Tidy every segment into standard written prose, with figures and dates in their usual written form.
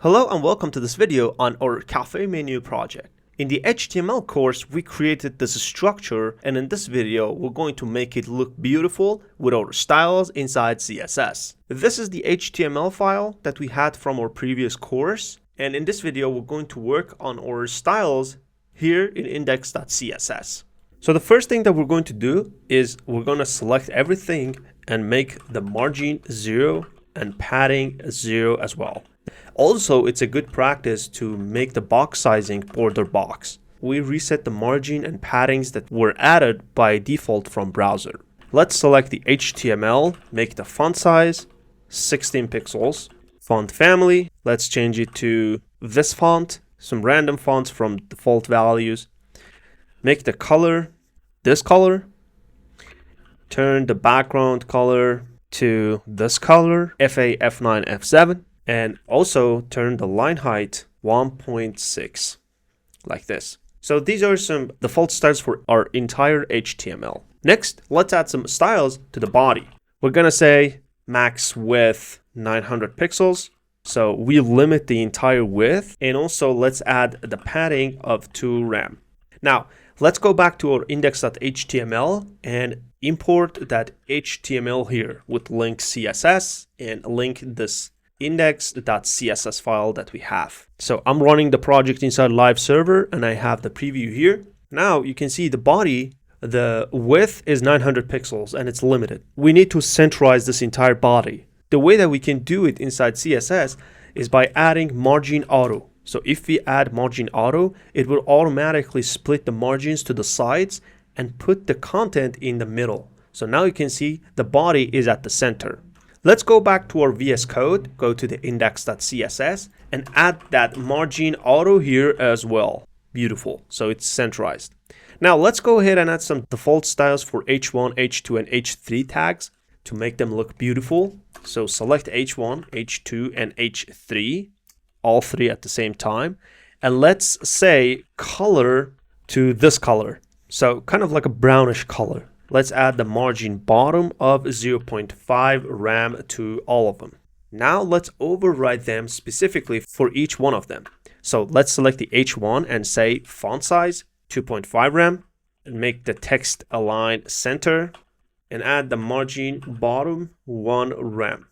Hello and welcome to this video on our cafe menu project. In the HTML course, we created this structure, and in this video, we're going to make it look beautiful with our styles inside CSS. This is the HTML file that we had from our previous course, and in this video, we're going to work on our styles here in index.css. So the first thing that we're going to do is we're going to select everything and make the margin 0 and padding 0 as well. Also, it's a good practice to make the box sizing border box. We reset the margin and paddings that were added by default from browser. Let's select the HTML, make the font size 16 pixels. Font family, let's change it to this font, some random fonts from default values. Make the color this color. Turn the background color to this color, F8, F9, F7. And also turn the line height 1.6 like this. So these are some default styles for our entire HTML. Next, let's add some styles to the body. We're gonna say max width 900 pixels. So we limit the entire width, and also let's add the padding of 2 rem. Now, let's go back to our index.html and import that HTML here with link CSS and link this index.css file that we have. So I'm running the project inside live server and I have the preview here. Now you can see the body, the width is 900 pixels and it's limited. We need to centralize this entire body. The way that we can do it inside CSS is by adding margin auto. So if we add margin auto, it will automatically split the margins to the sides and put the content in the middle. So now you can see the body is at the center. Let's go back to our VS Code, go to the index.css and add that margin auto here as well. Beautiful, so it's centralized. Now let's go ahead and add some default styles for H1, H2 and H3 tags to make them look beautiful. So select H1, H2 and H3, all three at the same time. And let's say color to this color. So kind of like a brownish color. Let's add the margin bottom of 0.5 rem to all of them. Now let's override them specifically for each one of them. So let's select the H1 and say font size 2.5 rem and make the text align center and add the margin bottom 1 rem.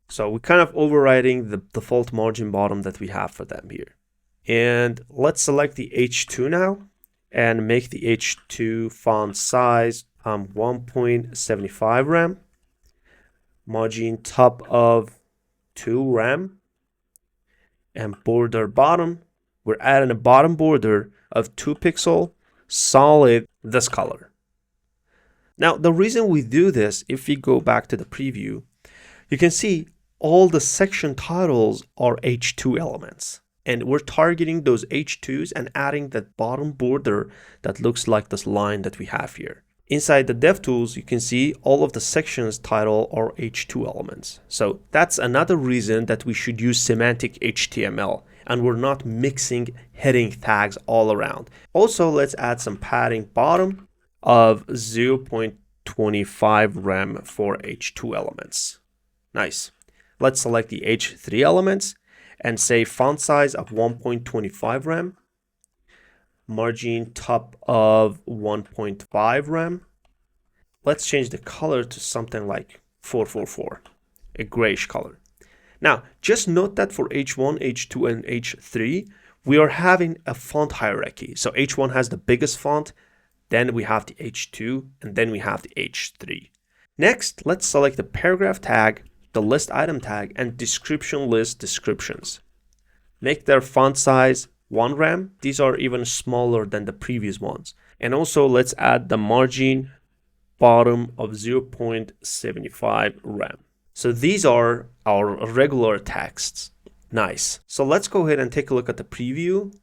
So we're kind of overriding the default margin bottom that we have for them here. And let's select the H2 now and make the H2 font size 1.75 rem, margin top of 2 rem, and border bottom, we're adding a bottom border of 2 pixel, solid this color. Now the reason we do this, if we go back to the preview, you can see all the section titles are H2 elements. And we're targeting those H2s and adding that bottom border that looks like this line that we have here. Inside the DevTools, you can see all of the sections title are H2 elements. So that's another reason that we should use semantic HTML and we're not mixing heading tags all around. Also, let's add some padding bottom of 0.25 rem for H2 elements. Nice. Let's select the H3 elements and say font size of 1.25 rem. Margin top of 1.5 rem. Let's change the color to something like 444, a grayish color. Now, just note that for H1, H2, and H3, we are having a font hierarchy. So H1 has the biggest font, then we have the H2, and then we have the H3. Next, let's select the paragraph tag, the list item tag, and description list descriptions. Make their font size 1 rem. These are even smaller than the previous ones. And also let's add the margin bottom of 0.75 rem. So these are our regular texts. Nice. So let's go ahead and take a look at the preview.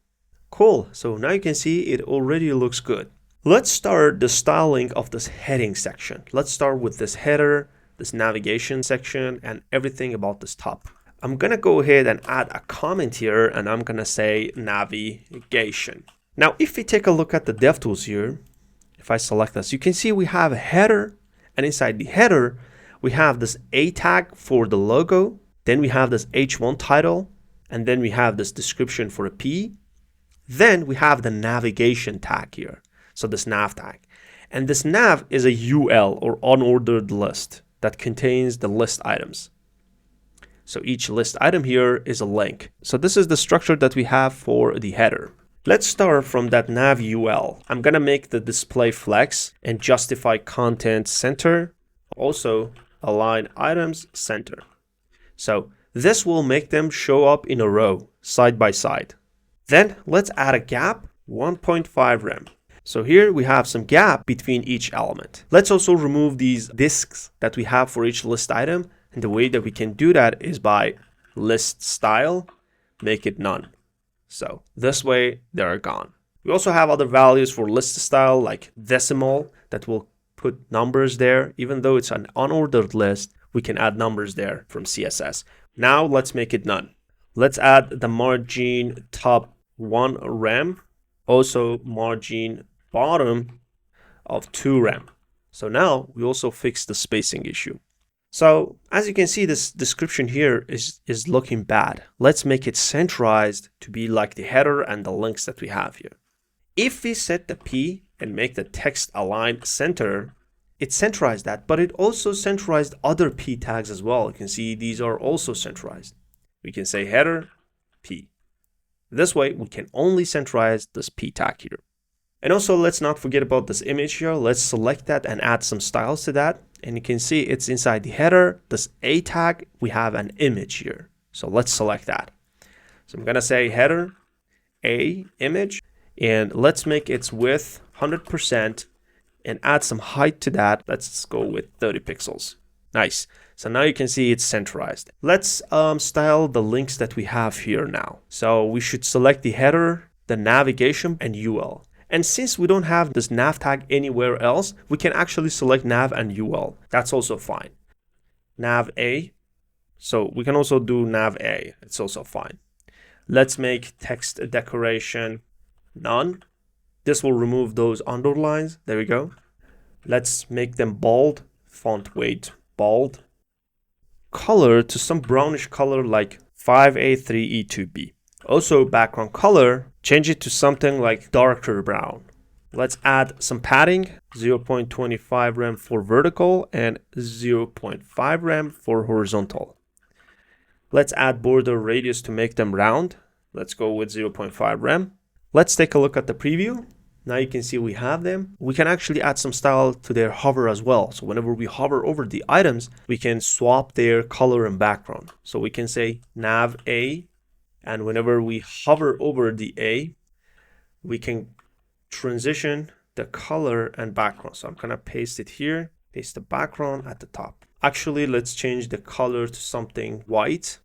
Cool. So now you can see it already looks good. Let's start the styling of this heading section. Let's start with this header, this navigation section, and everything about this top. I'm gonna go ahead and add a comment here and I'm gonna say navigation. Now, if we take a look at the DevTools here, if I select this, you can see we have a header, and inside the header, we have this A tag for the logo. Then we have this H1 title, and then we have this description for a P. Then we have the navigation tag here. So this nav tag. And this nav is a UL or unordered list that contains the list items. So each list item here is a link. So this is the structure that we have for the header. Let's start from that nav UL. I'm gonna make the display flex and justify content center. Also align items center. So this will make them show up in a row, side by side. Then let's add a gap, 1.5 rem. So here we have some gap between each element. Let's also remove these disks that we have for each list item. And the way that we can do that is by list style, make it none. So this way they are gone. We also have other values for list style like decimal that will put numbers there. Even though it's an unordered list, we can add numbers there from CSS. Now let's make it none. Let's add the margin top 1 rem, also margin bottom of 2 rem. So now we also fixed the spacing issue. So as you can see, this description here is looking bad. Let's make it centralized to be like the header and the links that we have here. If we set the P and make the text align center, it centralized that, but it also centralized other P tags as well. You can see these are also centralized. We can say header P. This way we can only centralize this P tag here. And also let's not forget about this image here. Let's select that and add some styles to that. And you can see it's inside the header, this A tag, we have an image here. So let's select that. So I'm gonna say header A image, and let's make its width 100% and add some height to that. Let's go with 30 pixels. Nice. So now you can see it's centralized. Let's style the links that we have here now. So we should select the header, the navigation, and UL. And since we don't have this nav tag anywhere else, we can actually select nav and UL. That's also fine. Nav A. So we can also do nav A. It's also fine. Let's make text decoration none. This will remove those underlines. There we go. Let's make them bold. Font weight bold. Color to some brownish color like 5A3E2B. Also background color, change it to something like darker brown. Let's add some padding, 0.25 rem for vertical and 0.5 rem for horizontal. Let's add border radius to make them round. Let's go with 0.5 rem. Let's take a look at the preview. Now you can see we have them. We can actually add some style to their hover as well. So whenever we hover over the items, we can swap their color and background. So we can say nav A, and whenever we hover over the A, we can transition the color and background. So I'm gonna paste it here, paste the background at the top. Actually, let's change the color to something white.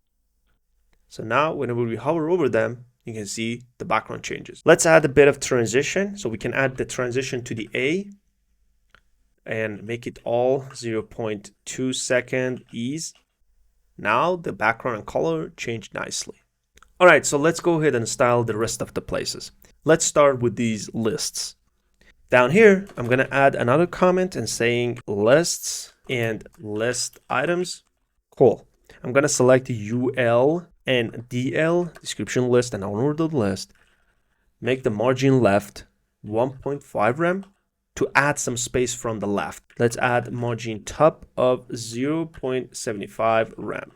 So now whenever we hover over them, you can see the background changes. Let's add a bit of transition. So we can add the transition to the A and make it all 0.2 second ease. Now the background and color change nicely. All right, so let's go ahead and style the rest of the places. Let's start with these lists. Down here, I'm gonna add another comment and saying lists and list items. Cool. I'm gonna select UL and DL, description list and unordered list. Make the margin left 1.5 rem to add some space from the left. Let's add margin top of 0.75 rem.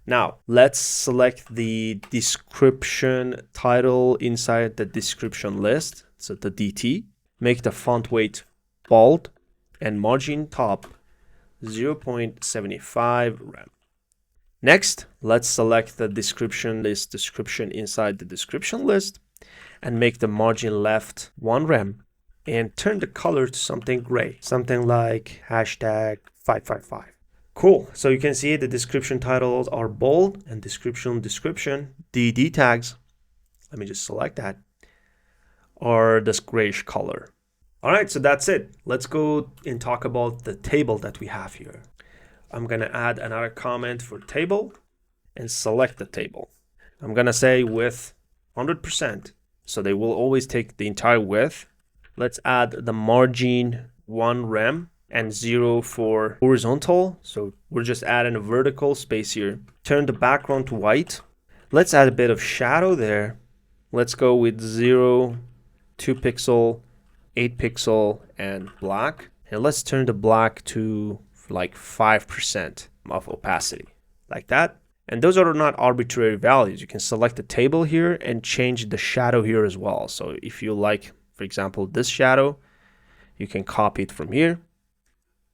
Now let's select the description title inside the description list. So the DT, make the font weight bold and margin top 0.75 rem. Next, let's select the description list description inside the description list and make the margin left 1 rem and turn the color to something gray, something like hashtag 555. Cool. So you can see the description titles are bold and description DD tags. Let me just select that. Are this grayish color. All right, so that's it. Let's go and talk about the table that we have here. I'm gonna add another comment for table and select the table. I'm gonna say width 100%. So they will always take the entire width. Let's add the margin 1 rem and 0 for horizontal. So we're just adding a vertical space here. Turn the background to white. Let's add a bit of shadow there. Let's go with 0, 2 pixel, 8 pixel, and black. And let's turn the black to like 5% of opacity, like that. And those are not arbitrary values. You can select the table here and change the shadow here as well. So if you like, for example, this shadow, you can copy it from here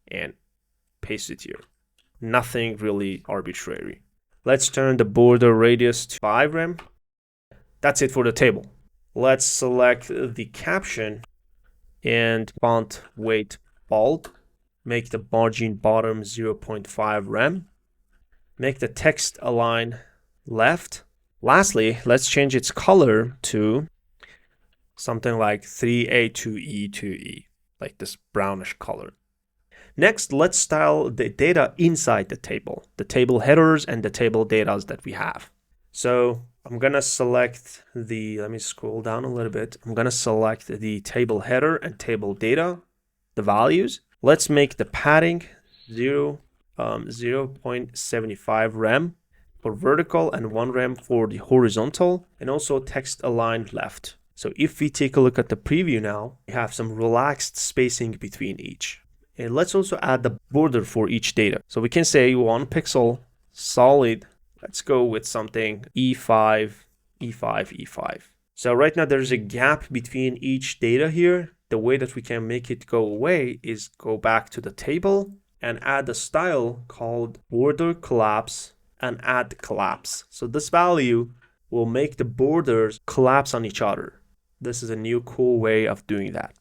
and paste it here. Nothing really arbitrary. Let's turn the border radius to 5 rem. That's it for the table. Let's select the caption and font weight bold. Make the margin bottom 0.5 rem. Make the text align left. Lastly, let's change its color to something like 3A2E2E, like this brownish color. Next, let's style the data inside the table headers and the table data that we have. So I'm gonna select let me scroll down a little bit. I'm gonna select the table header and table data, the values. Let's make the padding 0.75 rem for vertical and 1 rem for the horizontal, and also text aligned left. So if we take a look at the preview now, we have some relaxed spacing between each. And let's also add the border for each data. So we can say 1 pixel solid. Let's go with something E5, E5, E5. So right now there's a gap between each data here. The way that we can make it go away is go back to the table and add a style called border collapse and add collapse. So this value will make the borders collapse on each other. This is a new cool way of doing that.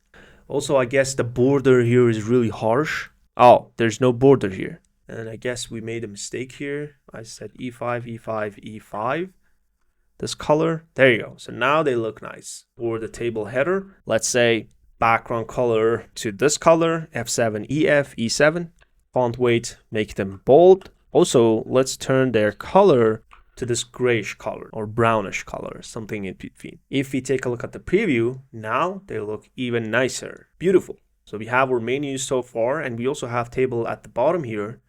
Also, I guess the border here is really harsh. Oh, there's no border here. And I guess we made a mistake here. I said E5, E5, E5. This color, there you go. So now they look nice. Or the table header, let's say background color to this color, F7, EF, E7. Font weight, make them bold. Also, let's turn their color to this grayish color or brownish color, something in between. If we take a look at the preview, now they look even nicer. Beautiful. So we have our menus so far, and we also have table at the bottom here.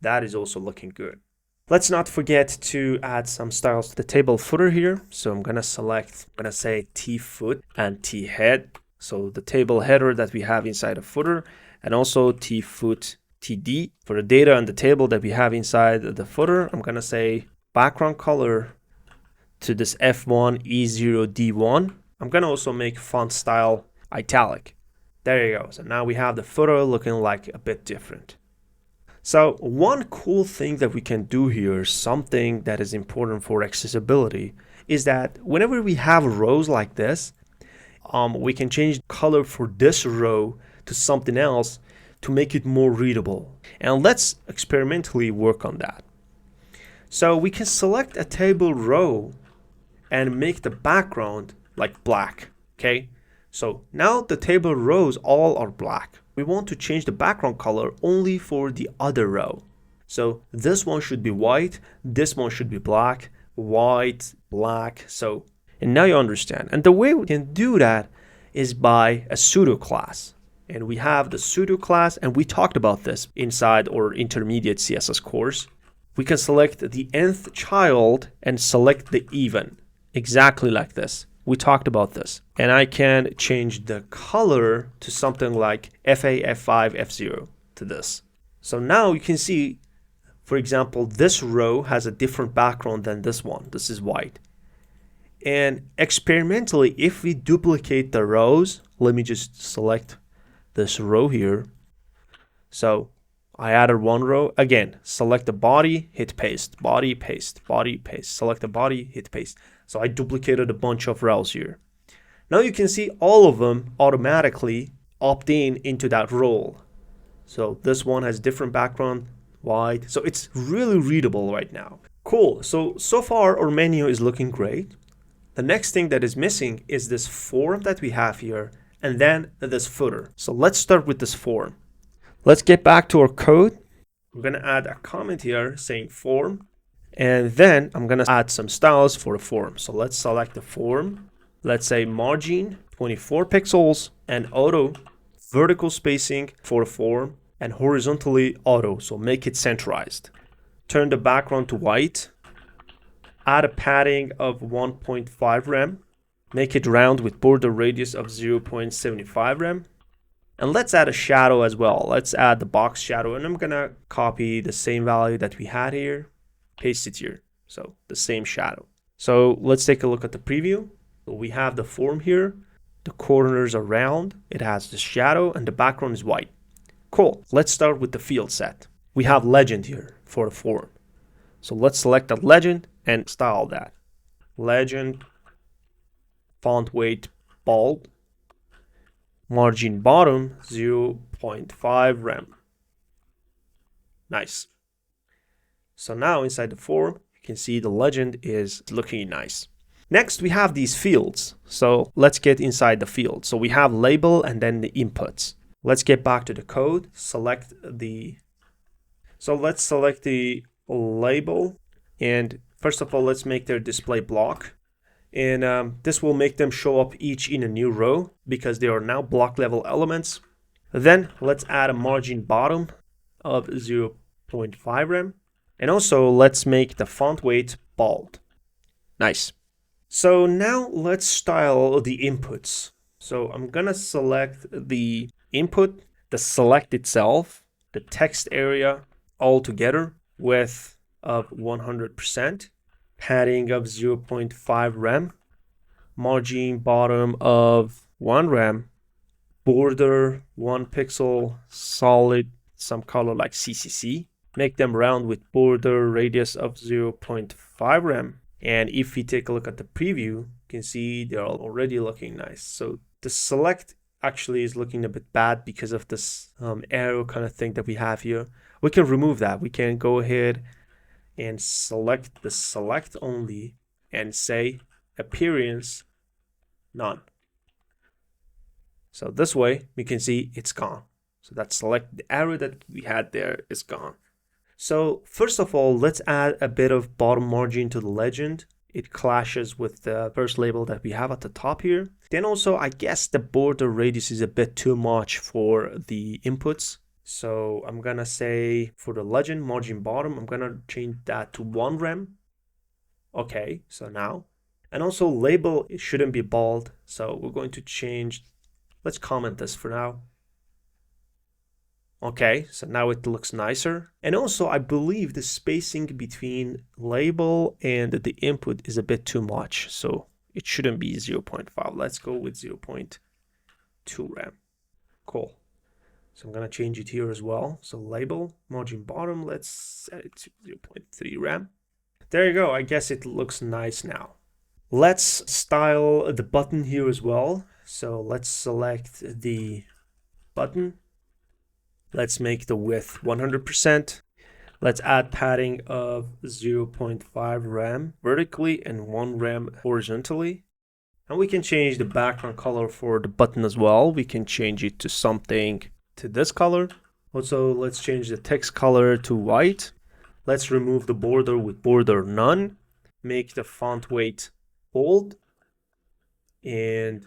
That is also looking good. Let's not forget to add some styles to the table footer here. So I'm gonna say T foot and T head. So the table header that we have inside a footer, and also T foot TD. For the data and the table that we have inside the footer, I'm gonna say background color to this F1 E0 D1. I'm gonna also make font style italic. There you go. So now we have the footer looking like a bit different. So one cool thing that we can do here, something that is important for accessibility, is that whenever we have rows like this, we can change the color for this row to something else to make it more readable. And let's experimentally work on that. So we can select a table row and make the background like black, okay? So now the table rows all are black. We want to change the background color only for the other row. So this one should be white, this one should be black, white, black. So, and now you understand. And the way we can do that is by a pseudo class. And we have the pseudo class, and we talked about this inside our intermediate CSS course. We can select the nth child and select the even, exactly like this. We talked about this. And I can change the color to something like FA, F5, F0 to this. So now you can see, for example, this row has a different background than this one. This is white. And experimentally, if we duplicate the rows, let me just select this row here. So I added one row. Again, select the body, hit paste, body, paste, body, paste. Select the body, hit paste. So I duplicated a bunch of rows here. Now you can see all of them automatically opt in into that role. So this one has different background, white. So it's really readable right now. Cool. So far our menu is looking great. The next thing that is missing is this form that we have here, and then this footer. So let's start with this form. Let's get back to our code. I'm gonna add a comment here saying form, and then I'm gonna add some styles for the form. So let's select the form. Let's say margin 24 pixels and auto vertical spacing for the form and horizontally auto. So make it centralized. Turn the background to white. Add a padding of 1.5 rem. Make it round with border radius of 0.75 rem. And let's add a shadow as well. Let's add the box shadow, and I'm gonna copy the same value that we had here, paste it here. So the same shadow. So let's take a look at the preview. So we have the form here. The corners are round. It has the shadow and the background is white. Cool. Let's start with the field set. We have legend here for the form. So let's select that legend and style that. Legend, font weight bold, margin bottom 0.5 rem. Nice. So now inside the form, you can see the legend is looking nice. Next, we have these fields. So let's get inside the field. So we have label and then the inputs. Let's get back to the code. Let's select the label. And first of all, let's make their display block. And this will make them show up each in a new row because they are now block level elements. Then let's add a margin bottom of 0.5 rem. And also let's make the font weight bold. Nice. So now let's style the inputs. So I'm gonna select the input, the select itself, the text area all together, width of 100%, padding of 0.5 rem, margin bottom of 1 rem, border 1 pixel, solid, some color like CCC. Make them round with border radius of 0.5 rem. And if we take a look at the preview, you can see they're already looking nice. So the select actually is looking a bit bad because of this arrow kind of thing that we have here. We can remove that. We can go ahead and select the select only and say appearance none. So this way we can see it's gone. So that select, the arrow that we had there is gone. So first of all, let's add a bit of bottom margin to the legend. It clashes with the first label that we have at the top here. Then also, I guess the border radius is a bit too much for the inputs. So I'm gonna say for the legend margin bottom, I'm gonna change that to 1 rem. Okay, so now, and also label, it shouldn't be bold. So we're going to change, let's comment this for now. Okay, so now it looks nicer. And also I believe the spacing between label and the input is a bit too much. So it shouldn't be 0.5. Let's go with 0.2 rem. Cool. So I'm gonna change it here as well. So label, margin bottom, let's set it to 0.3 rem. There you go, I guess it looks nice now. Let's style the button here as well. So let's select the button. Let's make the width 100%. Let's add padding of 0.5 rem vertically and 1 rem horizontally. And we can change the background color for the button as well. We can change it to something to this color. Also, let's change the text color to white. Let's remove the border with border none. Make the font weight bold. And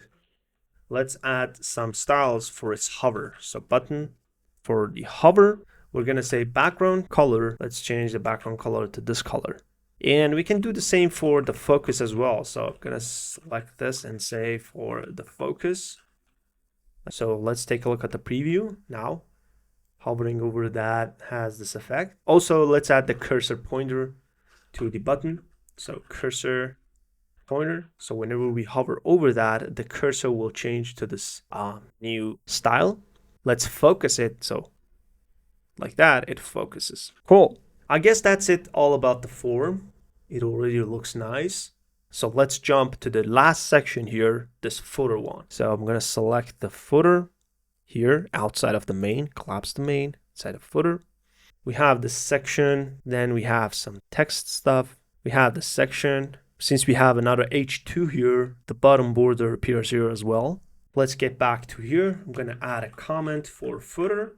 let's add some styles for its hover. So button. For the hover, we're gonna say background color. Let's change the background color to this color. And we can do the same for the focus as well. So I'm gonna select this and say for the focus. So let's take a look at the preview now. Hovering over that has this effect. Also, let's add the cursor pointer to the button. So cursor pointer. So whenever we hover over that, the cursor will change to this new style. Let's focus it. So like that, it focuses. Cool. I guess that's it all about the form. It already looks nice. So let's jump to the last section here, this footer one. So I'm going to select the footer here outside of the main, collapse the main, inside of footer. We have the section, then we have some text stuff. We have the section. Since we have another H2 here, the bottom border appears here as well. Let's get back to here. I'm going to add a comment for footer.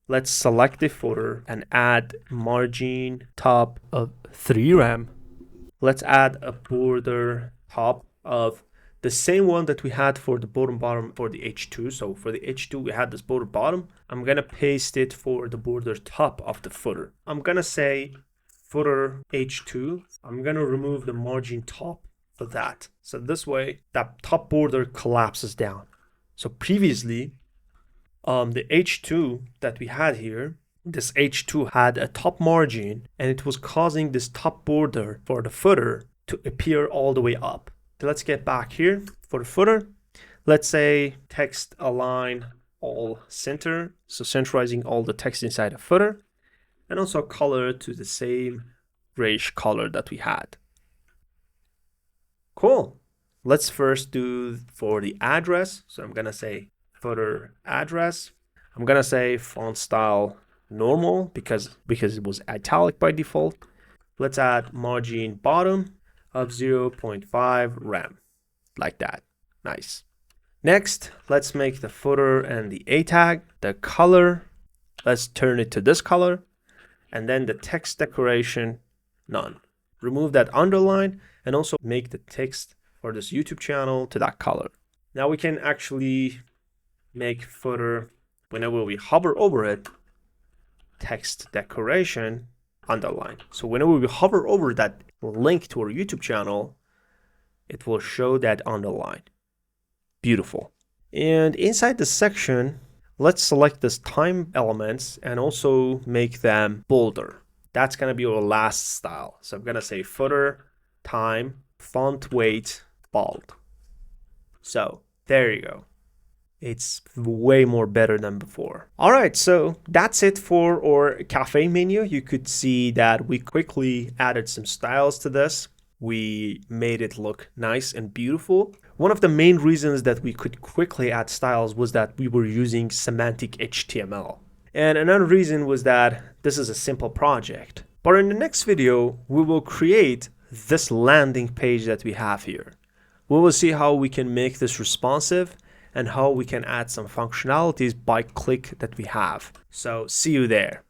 Let's select the footer and add margin top of 3 rem. Let's add a border top of the same one that we had for the bottom for the H2. So for the H2, we had this border bottom. I'm going to paste it for the border top of the footer. I'm going to say footer H2. I'm going to remove the margin top for that. So this way, that top border collapses down. So previously, the H2 that we had here, this H2 had a top margin and it was causing this top border for the footer to appear all the way up. So let's get back here for the footer. Let's say text align all center. So centralizing all the text inside the footer, and also color to the same grayish color that we had. Cool. Let's first do for the address. So I'm going to say footer address. I'm going to say font style normal because it was italic by default. Let's add margin bottom of 0.5 rem, like that. Nice. Next, let's make the footer and the A tag, the color, let's turn it to this color, and then the text decoration, none. Remove that underline and also make the text for this YouTube channel to that color. Now we can actually make footer, whenever we hover over it, text decoration underline. So whenever we hover over that link to our YouTube channel, it will show that underline. Beautiful. And inside the section, let's select this time elements and also make them bolder. That's going to be our last style. So I'm going to say footer, time, font weight, bold. So there you go. It's way more better than before. All right, so that's it for our cafe menu. You could see that we quickly added some styles to this. We made it look nice and beautiful. One of the main reasons that we could quickly add styles was that we were using semantic HTML. And another reason was that this is a simple project. But in the next video, we will create this landing page that we have here. We will see how we can make this responsive and how we can add some functionalities by click that we have. So see you there.